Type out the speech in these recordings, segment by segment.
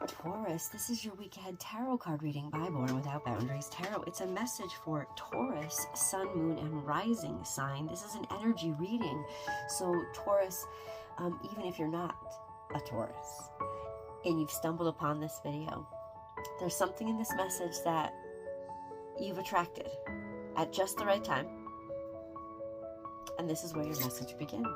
Taurus, this is your week ahead tarot card reading by Born Without Boundaries Tarot. It's a message for Taurus, sun, moon, and rising sign. This is an energy reading. So Taurus, even if you're not a Taurus and you've stumbled upon this video, there's something in this message that you've attracted at just the right time. And this is where your message begins.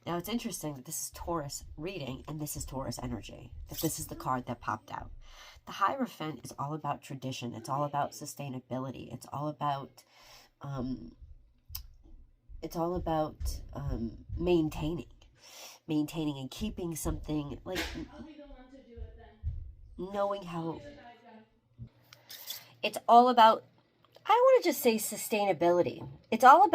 Now, it's interesting that this is Taurus reading and this is Taurus energy, that this is the card that popped out. The Hierophant is all about tradition. It's all about sustainability. It's all about maintaining and keeping something, like knowing how. It's all about, I want to just say sustainability. It's all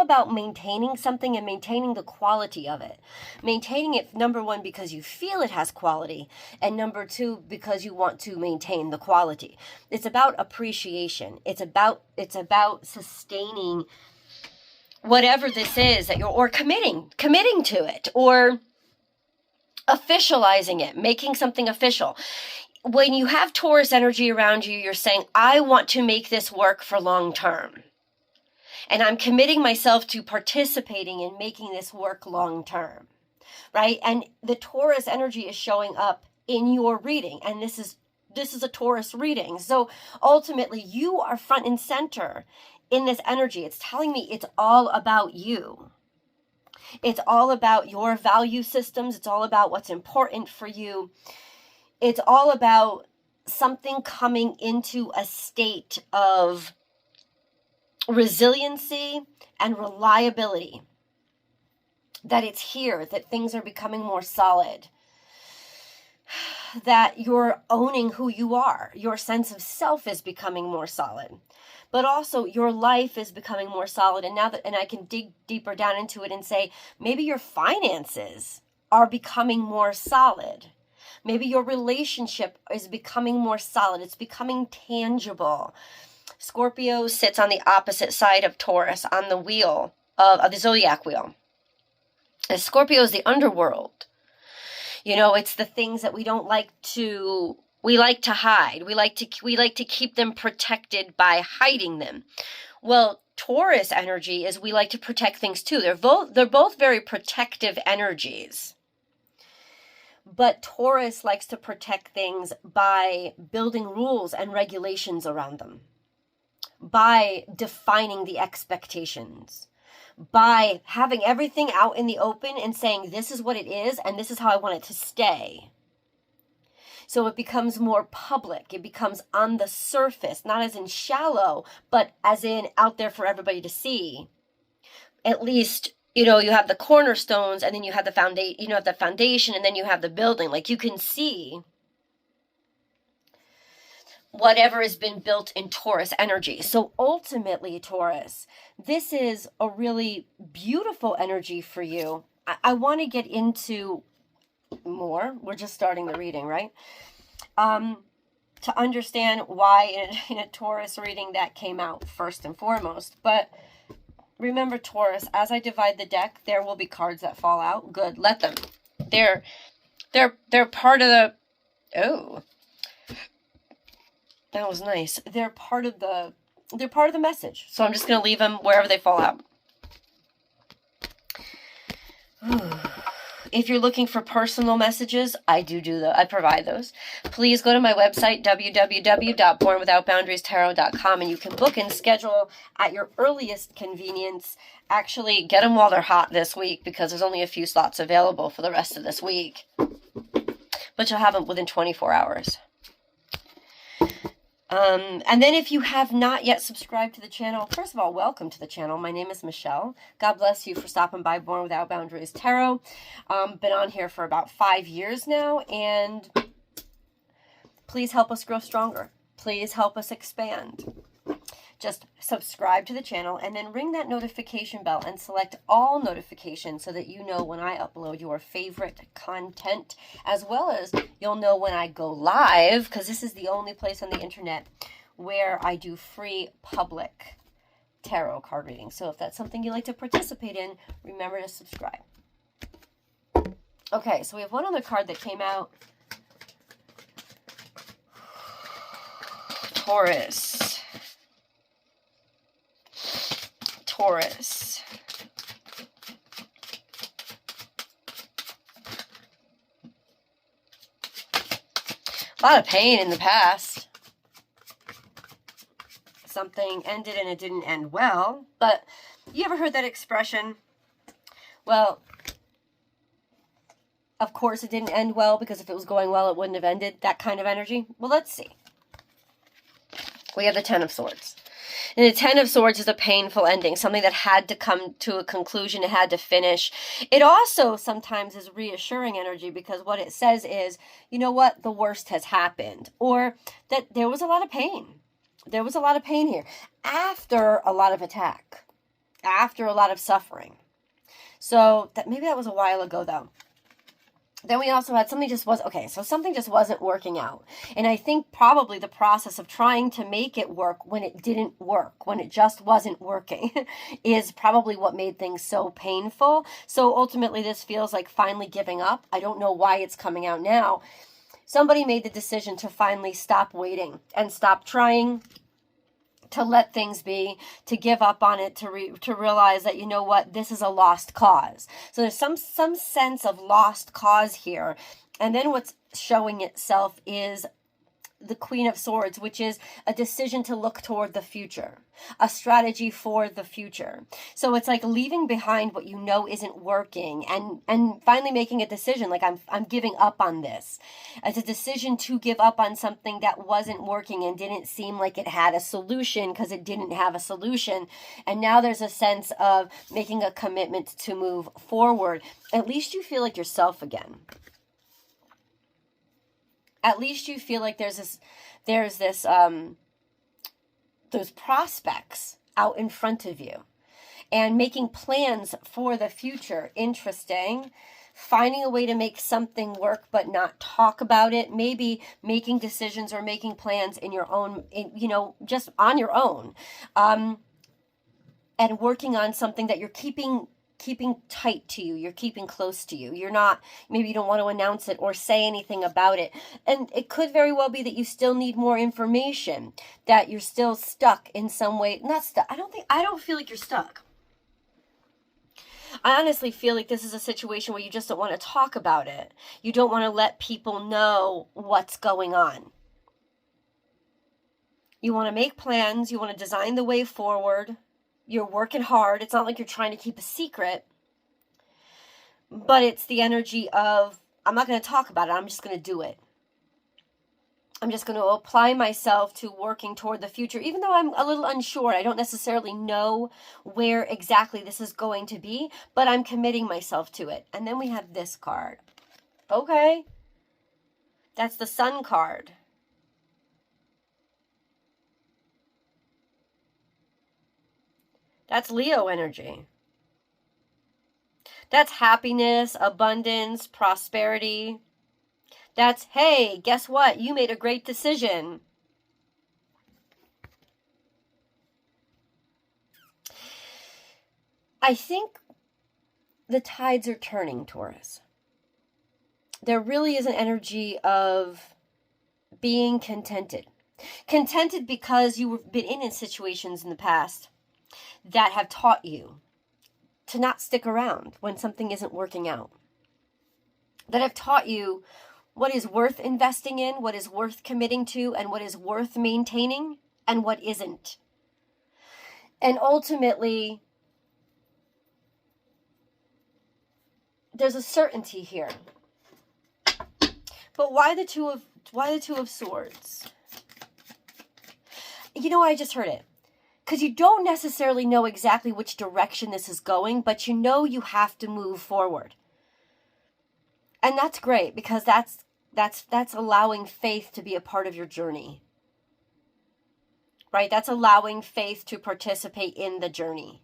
about maintaining something and maintaining the quality of it. Maintaining it, number one, because you feel it has quality, and number two, because you want to maintain the quality. It's about appreciation. It's about sustaining whatever this is that you're, or committing to it, or officializing it, making something official. When you have Taurus energy around you, you're saying, I want to make this work for long term. And I'm committing myself to participating in making this work long term, right? And the Taurus energy is showing up in your reading. And this is a Taurus reading. So ultimately, you are front and center in this energy. It's telling me it's all about you. It's all about your value systems. It's all about what's important for you. It's all about something coming into a state of resiliency and reliability. That it's here, that things are becoming more solid. That you're owning who you are. Your sense of self is becoming more solid. But also your life is becoming more solid. And now that, and I can dig deeper down into it and say, maybe your finances are becoming more solid. Maybe your relationship is becoming more solid. It's becoming tangible. Scorpio sits on the opposite side of Taurus on the wheel of the zodiac wheel. And Scorpio is the underworld. You know, it's the things that we like to hide. We like to keep them protected by hiding them. Well, Taurus energy is we like to protect things too. They're both very protective energies. But Taurus likes to protect things by building rules and regulations around them, by defining the expectations, by having everything out in the open and saying, this is what it is and this is how I want it to stay. So it becomes more public. It becomes on the surface, not as in shallow, but as in out there for everybody to see. At least, you know, you have the cornerstones and then you have the foundation and then you have the building. Like you can see whatever has been built in Taurus energy. So ultimately, Taurus, this is a really beautiful energy for you. I want to get into more. We're just starting the reading, right? To understand why in a Taurus reading that came out first and foremost. But remember, Taurus, as I divide the deck, there will be cards that fall out. Good, let them. They're part of the... Oh, that was nice. They're part of the message. So I'm just going to leave them wherever they fall out. If you're looking for personal messages, I provide those. Please go to my website, www.bornwithoutboundariestarot.com, and you can book and schedule at your earliest convenience. Actually, get them while they're hot this week because there's only a few slots available for the rest of this week. But you'll have them within 24 hours. And then if you have not yet subscribed to the channel, first of all, welcome to the channel. My name is Michelle. God bless you for stopping by Born Without Boundaries Tarot. Been on here for about 5 years now, and please help us grow stronger. Please help us expand. just subscribe to the channel and then ring that notification bell and select all notifications so that you know when I upload your favorite content, as well as you'll know when I go live, because this is the only place on the internet where I do free public tarot card readings. So if that's something you like to participate in, remember to subscribe. Okay, so we have one other card that came out. Taurus. Taurus. A lot of pain in the past. Something ended and it didn't end well. But you ever heard that expression? Well, of course it didn't end well, because if it was going well, it wouldn't have ended. That kind of energy. Well, let's see. We have the Ten of Swords. And the Ten of Swords is a painful ending, something that had to come to a conclusion, it had to finish. It also sometimes is reassuring energy, because what it says is, you know what, the worst has happened. Or that there was a lot of pain. There was a lot of pain here. After a lot of attack. After a lot of suffering. So maybe that was a while ago, though. Then we also had something just wasn't working out. And I think probably the process of trying to make it work when it didn't work, when it just wasn't working, is probably what made things so painful. So ultimately this feels like finally giving up. I don't know why it's coming out now. Somebody made the decision to finally stop waiting and stop trying, to let things be, to give up on it, to realize that, you know what, this is a lost cause. So there's some sense of lost cause here. And then what's showing itself is the Queen of Swords, which is a decision to look toward the future, a strategy for the future. So it's like leaving behind what you know isn't working and finally making a decision, like I'm giving up on this. It's a decision to give up on something that wasn't working and didn't seem like it had a solution, because it didn't have a solution. And now there's a sense of making a commitment to move forward. At least you feel like yourself again. At least you feel like there's those prospects out in front of you, and making plans for the future. Interesting. Finding a way to make something work but not talk about it. Maybe making decisions or making plans in your own, just on your own, and working on something that you're keeping tight to you, you're keeping close to you. You're not, maybe you don't want to announce it or say anything about it. And it could very well be that you still need more information, that you're still stuck in some way. Not stuck. I don't feel like you're stuck. I honestly feel like this is a situation where you just don't want to talk about it. You don't want to let people know what's going on. You want to make plans. You want to design the way forward. You're working hard. It's not like you're trying to keep a secret, but it's the energy of, I'm not going to talk about it. I'm just going to do it. I'm just going to apply myself to working toward the future, even though I'm a little unsure. I don't necessarily know where exactly this is going to be, but I'm committing myself to it. And then we have this card. Okay. That's the Sun card. That's Leo energy. That's happiness, abundance, prosperity. That's, hey, guess what? You made a great decision. I think the tides are turning, Taurus. There really is an energy of being contented. Contented because you've been in situations in the past that have taught you to not stick around when something isn't working out. That have taught you what is worth investing in, what is worth committing to, and what is worth maintaining, and what isn't. And ultimately, there's a certainty here. But why the Two of Swords? You know, I just heard it. Because you don't necessarily know exactly which direction this is going, but you know you have to move forward. And that's great, because that's allowing faith to be a part of your journey. right? That's allowing faith to participate in the journey.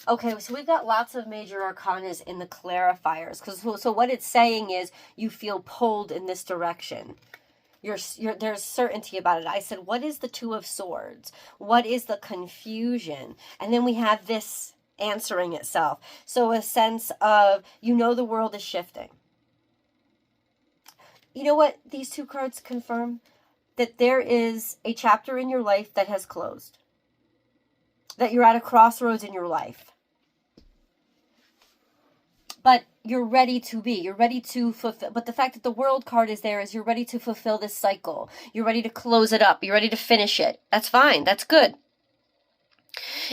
Okay, so we've got lots of major arcanas in the clarifiers. So what it's saying is you feel pulled in this direction. There's certainty about it. I said, what is the Two of Swords? What is the confusion? And then we have this answering itself. So a sense of, the world is shifting. You know what these two cards confirm? That there is a chapter in your life that has closed. That you're at a crossroads in your life. But you're ready to be. You're ready to fulfill. But the fact that the World card is there is you're ready to fulfill this cycle. You're ready to close it up. You're ready to finish it. That's fine. That's good.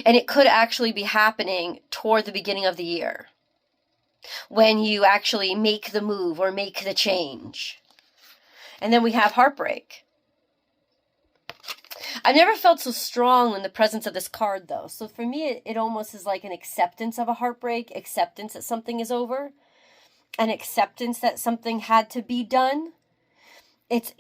And it could actually be happening toward the beginning of the year, when you actually make the move or make the change. And then we have heartbreak. I've never felt so strong in the presence of this card, though. So for me, it almost is like an acceptance of a heartbreak, acceptance that something is over, an acceptance that something had to be done. It's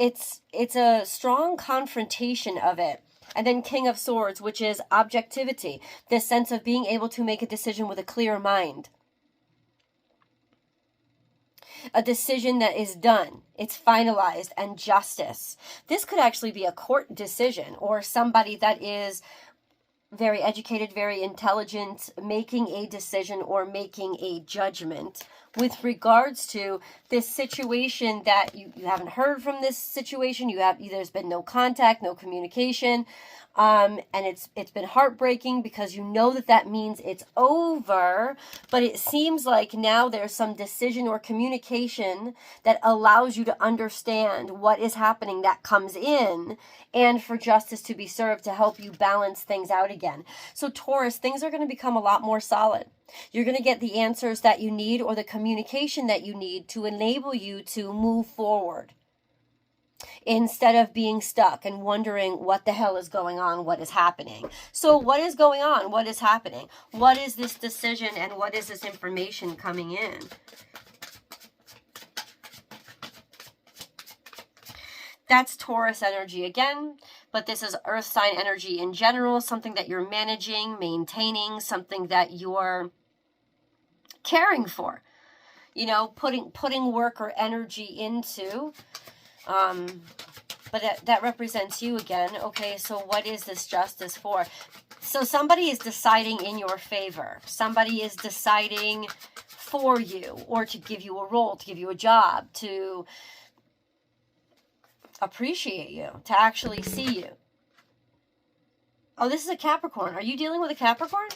a strong confrontation of it. And then King of Swords, which is objectivity, this sense of being able to make a decision with a clear mind. A decision that is done, it's finalized, and justice. This could actually be a court decision or somebody that is very educated, very intelligent, making a decision or making a judgment with regards to this situation that you haven't heard from this situation. There's been no contact, no communication. And it's been heartbreaking because that means it's over, but it seems like now there's some decision or communication that allows you to understand what is happening that comes in, and for justice to be served to help you balance things out again. So Taurus, things are going to become a lot more solid. You're going to get the answers that you need or the communication that you need to enable you to move forward, instead of being stuck and wondering what the hell is going on, what is happening. So what is going on? What is happening? What is this decision and what is this information coming in? That's Taurus energy again, but this is earth sign energy in general, something that you're managing, maintaining, something that you're caring for, putting work or energy into. But that represents you again. Okay, so what is this justice for? So somebody is deciding in your favor. Somebody is deciding for you, or to give you a role, to give you a job, to appreciate you, to actually see you. Oh, this is a Capricorn. Are you dealing with a Capricorn?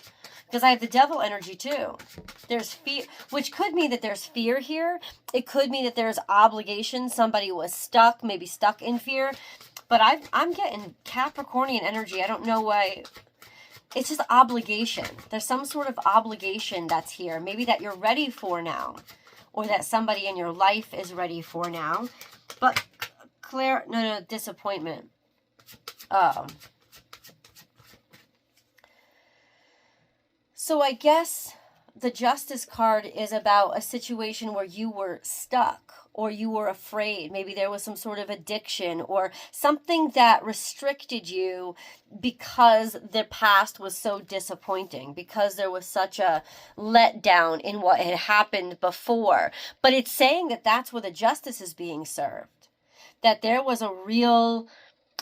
Because I have the devil energy too. There's fear, which could mean that there's fear here. It could mean that there's obligation. Somebody was stuck, maybe stuck in fear. But I'm getting Capricornian energy. I don't know why. It's just obligation. There's some sort of obligation that's here. Maybe that you're ready for now. Or that somebody in your life is ready for now. But disappointment. Oh. So I guess the Justice card is about a situation where you were stuck or you were afraid. Maybe there was some sort of addiction or something that restricted you because the past was so disappointing, because there was such a letdown in what had happened before. But it's saying that that's where the justice is being served, that there was a real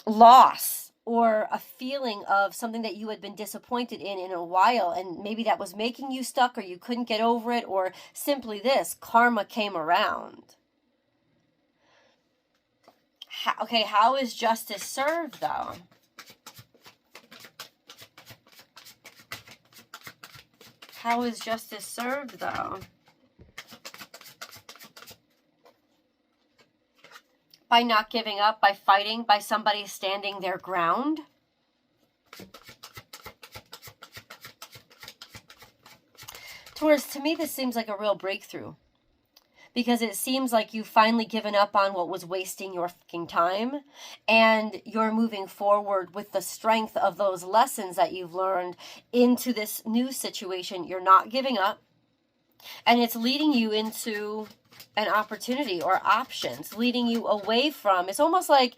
loss or a feeling of something that you had been disappointed in a while, and maybe that was making you stuck or you couldn't get over it, or simply this, karma came around. How is justice served, though? How is justice served, though? By not giving up, by fighting, by somebody standing their ground. Taurus, to me, this seems like a real breakthrough. Because it seems like you've finally given up on what was wasting your fucking time, and you're moving forward with the strength of those lessons that you've learned into this new situation. You're not giving up, and it's leading you into an opportunity or options, leading you away from, it's almost like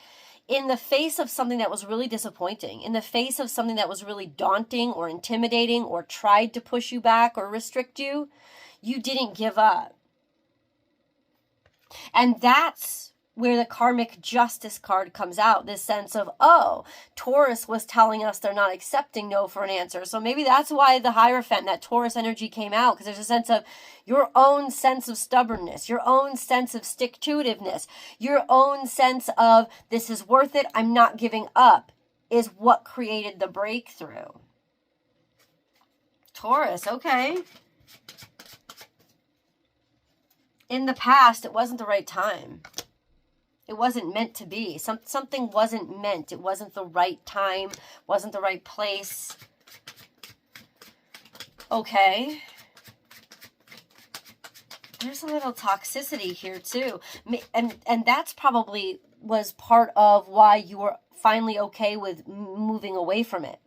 in the face of something that was really disappointing, in the face of something that was really daunting or intimidating or tried to push you back or restrict you, you didn't give up. And that's where the karmic justice card comes out. This sense of, oh, Taurus was telling us they're not accepting no for an answer. So maybe that's why the Hierophant, that Taurus energy came out. Because there's a sense of your own sense of stubbornness, your own sense of stick-to-itiveness, your own sense of this is worth it, I'm not giving up, is what created the breakthrough. Taurus, okay. In the past, it wasn't the right time. It wasn't meant to be. Something wasn't meant. It wasn't the right time. Wasn't the right place. Okay. There's a little toxicity here too. And that's probably was part of why you were finally okay with moving away from it.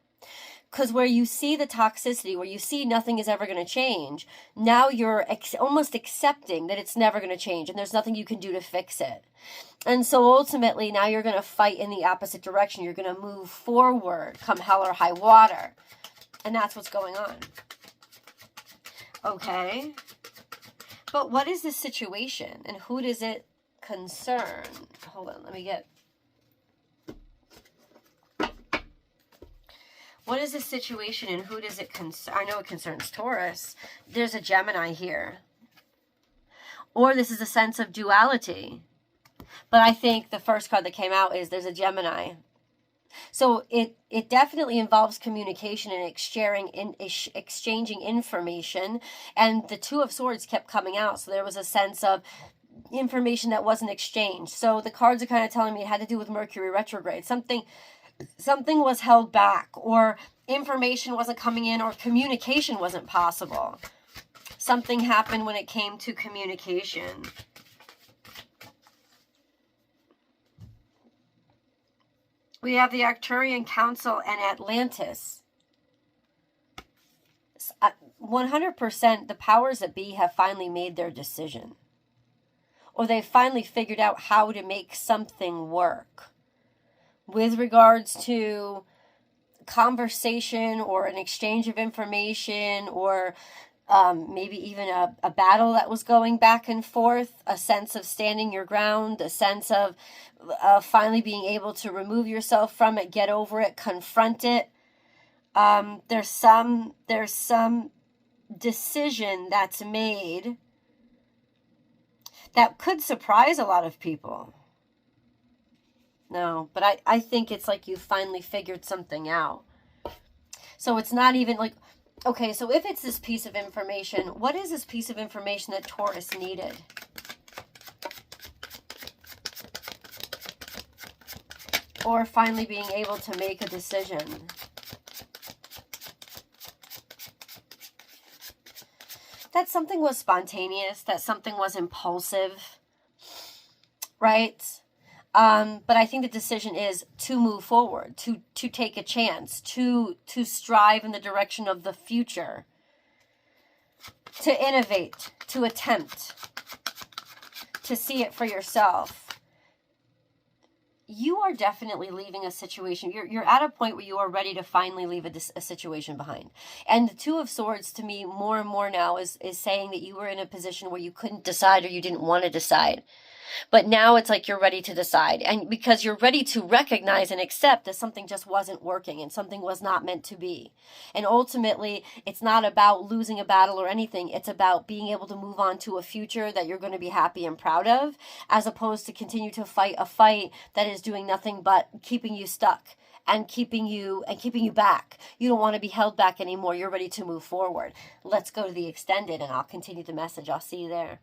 Because where you see the toxicity, where you see nothing is ever going to change, now you're almost accepting that it's never going to change and there's nothing you can do to fix it. And so ultimately, now you're going to fight in the opposite direction. You're going to move forward, come hell or high water. And that's what's going on. Okay. But what is this situation and who does it concern? Hold on, let me get... What is the situation and who does it concern? I know it concerns Taurus. There's a Gemini here. Or this is a sense of duality. But I think the first card that came out is there's a Gemini. So it definitely involves communication and exchanging information. And the Two of Swords kept coming out. So there was a sense of information that wasn't exchanged. So the cards are kind of telling me it had to do with Mercury retrograde. Something was held back, or information wasn't coming in, or communication wasn't possible. Something happened when it came to communication. We have the Arcturian Council and Atlantis. 100% the powers that be have finally made their decision. Or they've finally figured out how to make something work. With regards to conversation or an exchange of information, or maybe even a battle that was going back and forth, a sense of standing your ground, a sense of finally being able to remove yourself from it, get over it, confront it. There's some decision that's made that could surprise a lot of people. No, but I think it's like you finally figured something out. So it's not even like, okay, so if it's this piece of information, what is this piece of information that Taurus needed? Or finally being able to make a decision. That something was spontaneous, that something was impulsive, right? But I think the decision is to move forward, to take a chance, to strive in the direction of the future, to innovate, to attempt, to see it for yourself. You are definitely leaving a situation. You're at a point where you are ready to finally leave a situation behind. And the Two of Swords, to me, more and more now is saying that you were in a position where you couldn't decide, or you didn't want to decide. But now it's like you're ready to decide. And because you're ready to recognize and accept that something just wasn't working and something was not meant to be. And ultimately, it's not about losing a battle or anything. It's about being able to move on to a future that you're going to be happy and proud of, as opposed to continue to fight a fight that is doing nothing but keeping you stuck and keeping you back. You don't want to be held back anymore. You're ready to move forward. Let's go to the extended and I'll continue the message. I'll see you there.